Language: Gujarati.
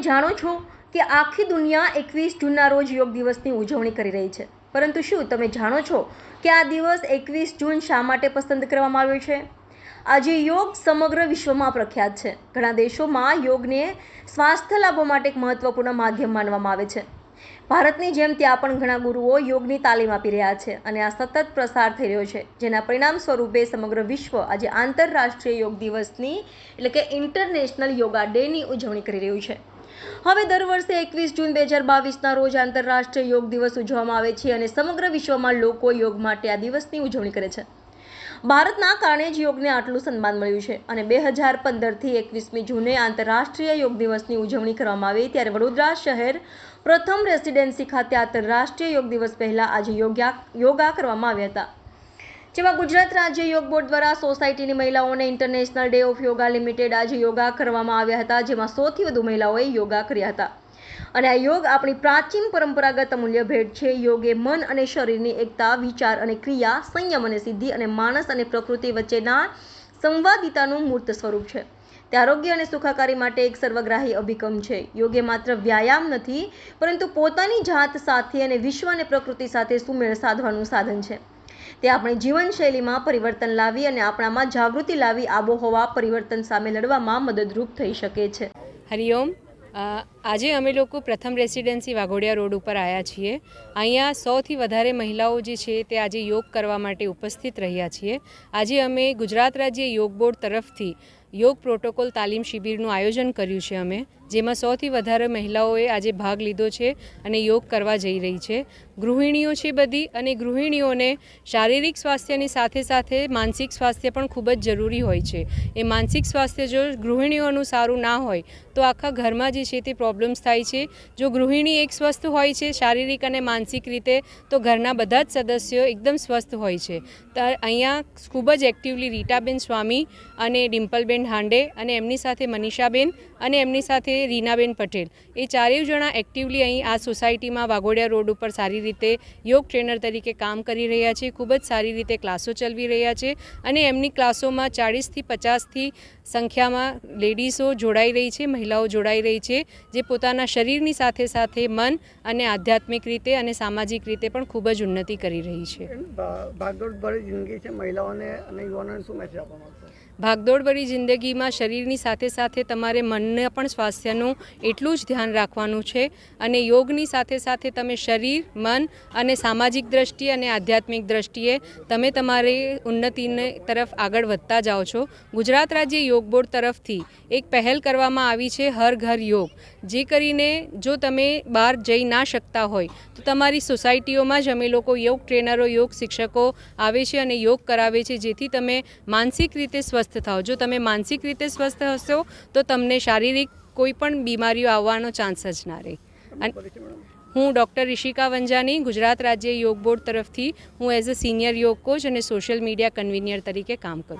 જાણો છો કે આખી દુનિયા 21 જૂનના રોજ યોગ દિવસની ઉજવણી કરી રહી છે, પરંતુ શું તમે જાણો છો કે આ દિવસ 21 જૂન શા માટે પસંદ કરવામાં આવ્યો છે? આજે યોગ સમગ્ર વિશ્વમાં પ્રખ્યાત છે. ઘણા દેશોમાં યોગને સ્વાસ્થ્ય લાભો માટે એક મહત્વપૂર્ણ માધ્યમ માનવામાં આવે છે. ભારતની જેમ ત્યાં પણ ઘણા ગુરુઓ યોગની તાલીમ આપી રહ્યા છે અને આ સતત પ્રસાર થઈ રહ્યો છે, જેના પરિણામ સ્વરૂપે સમગ્ર વિશ્વ આજે આંતરરાષ્ટ્રીય યોગ દિવસની એટલે કે ઇન્ટરનેશનલ યોગા ડેની ઉજવણી કરી રહ્યું છે. હવે દર વર્ષે 21 જૂન 2022ના રોજ આંતરરાષ્ટ્રીય યોગ દિવસ ઉજવવામાં આવે છે અને સમગ્ર વિશ્વમાં લોકો યોગ માટે આ દિવસની ઉજવણી કરે છે. ભારતના કારણે જ યોગને આટલું સન્માન મળ્યું છે અને 2015થી 21મી જૂને આંતરરાષ્ટ્રીય યોગ દિવસની ઉજવણી કરવામાં આવી ત્યારે વડોદરા શહેર પ્રથમ રેસિડેન્સી ખાતે આંતરરાષ્ટ્રીય યોગ દિવસ પહેલા આજે યોગા કરવામાં આવ્યા હતા, જેમાં ગુજરાત રાજ્ય યોગ બોર્ડ દ્વારા સોસાયટીની મહિલાઓને international day of yoga limited આજે યોગા કરવામાં આવ્યા હતા, જેમાં 100થી વધુ મહિલાઓએ યોગા કર્યા હતા. અને આ યોગ આપણી પ્રાચીન પરંપરાગત અમૂલ્ય ભેટ છે. યોગ એ મન અને શરીરની એકતા, વિચાર અને ક્રિયા, સંયમ અને સિદ્ધિ અને માણસ અને પ્રકૃતિ વચ્ચેના સંવાદિતાનું મૂર્ત સ્વરૂપ છે. તે આરોગ્ય અને સુખાકારી માટે એક સર્વગ્રાહી અભિગમ છે. યોગ એ માત્ર વ્યાયામ નથી, પરંતુ પોતાની જાત સાથે અને વિશ્વ અને પ્રકૃતિ સાથે સુમેળ સાધવાનું સાધન છે. તે આપણી જીવનશૈલીમાં પરિવર્તન લાવી અને આપણામાં જાગૃતિ લાવી આબોહવા પરિવર્તન સામે લડવામાં મદદરૂપ થઈ શકે છે. હરિઓમ. આજે અમે લોકો પ્રથમ રેસિડેન્સી વાઘોડિયા રોડ ઉપર આવ્યા છીએ. અહીંયા 100થી વધારે મહિલાઓ જે છે તે આજે યોગ કરવા માટે ઉપસ્થિત રહ્યા છીએ. આજે અમે ગુજરાત રાજ્ય યોગ બોર્ડ તરફથી યોગ પ્રોટોકોલ તાલીમ શિબિરનું આયોજન કર્યું છે અમે, જેમાં 100થી વધારે મહિલાઓએ આજે ભાગ લીધો છે અને યોગ કરવા જઈ રહી છે. ગૃહિણીઓ છે બધી, અને ગૃહિણીઓને શારીરિક સ્વાસ્થ્યની સાથે સાથે માનસિક સ્વાસ્થ્ય પણ ખૂબ જ જરૂરી હોય છે. એ માનસિક સ્વાસ્થ્ય જો ગૃહિણીઓનું સારું ના હોય તો આખા ઘરમાં જે છે તે પ્રોબ્લેમ્સ થાય છે. જો ગૃહિણી એક સ્વસ્થ હોય છે શારીરિક અને માનસિક રીતે, તો ઘરના બધા જ સદસ્યો એકદમ સ્વસ્થ હોય છે. તો અહીંયા ખૂબ જ એક્ટિવલી રીટાબેન સ્વામી અને ડિમ્પલબેન હાંડે અને એમની સાથે મનીષાબેન અને એમની સાથે રીનાબેન પટેલ, એ ચારેય જણા એક્ટિવલી અહીં આ સોસાયટીમાં વાઘોડિયા રોડ ઉપર સારી રીતે યોગ ટ્રેનર તરીકે કામ કરી રહ્યા છે. ખૂબ જ સારી રીતે ક્લાસો ચલાવી રહ્યા છે અને એમની ક્લાસોમાં 40થી 50થી સંખ્યામાં લેડીઝો જોડાઈ રહી છે, મહિલાઓ જોડાઈ રહી છે, જે પોતાના શરીરની સાથે સાથે મન અને આધ્યાત્મિક રીતે અને સામાજિક રીતે પણ ખૂબ જ ઉન્નતિ કરી રહી છે. ભાગદોડભરી જિંદગી છે, મહિલાઓને અને યુવાનોને શું મેસેજ આપવા માંગશો? ભાગદોડભરી જિંદગીમાં શરીરની સાથે સાથે તમારે મનને પણ સ્વાસ્થ્યનું એટલું જ ધ્યાન રાખવાનું છે અને યોગની સાથે સાથે તમે શરીર, મન અને સામાજિક દ્રષ્ટિએ અને આધ્યાત્મિક દ્રષ્ટિએ તમે તમારી ઉન્નતિને તરફ આગળ વધતા જાઓ છો. ગુજરાત રાજ્ય યોગ બોર્ડ તરફથી એક પહેલ કરવામાં આવી છે, હર ઘર યોગ, જે કરીને જો તમે બહાર જઈ ના શકતા હોય તો તમારી સોસાયટીઓમાં જ અમે લોકો યોગ ટ્રેનરો, યોગ શિક્ષકો આવે છે અને યોગ કરાવે છે, જેથી તમે માનસિક રીતે સ્વસ્થ થાઓ. જો તમે માનસિક રીતે સ્વસ્થ હશો તો તમને શારીરિક કોઈ પણ બીમારીઓ આવવાનો ચાન્સ જ ના રહે. હું ડૉક્ટર ઋષિકા વંજાની, ગુજરાત રાજ્ય યોગ બોર્ડ તરફથી હું એઝ અ સિનિયર યોગ કોચ અને સોશિયલ મીડિયા કન્વીનિયર તરીકે કામ કરું.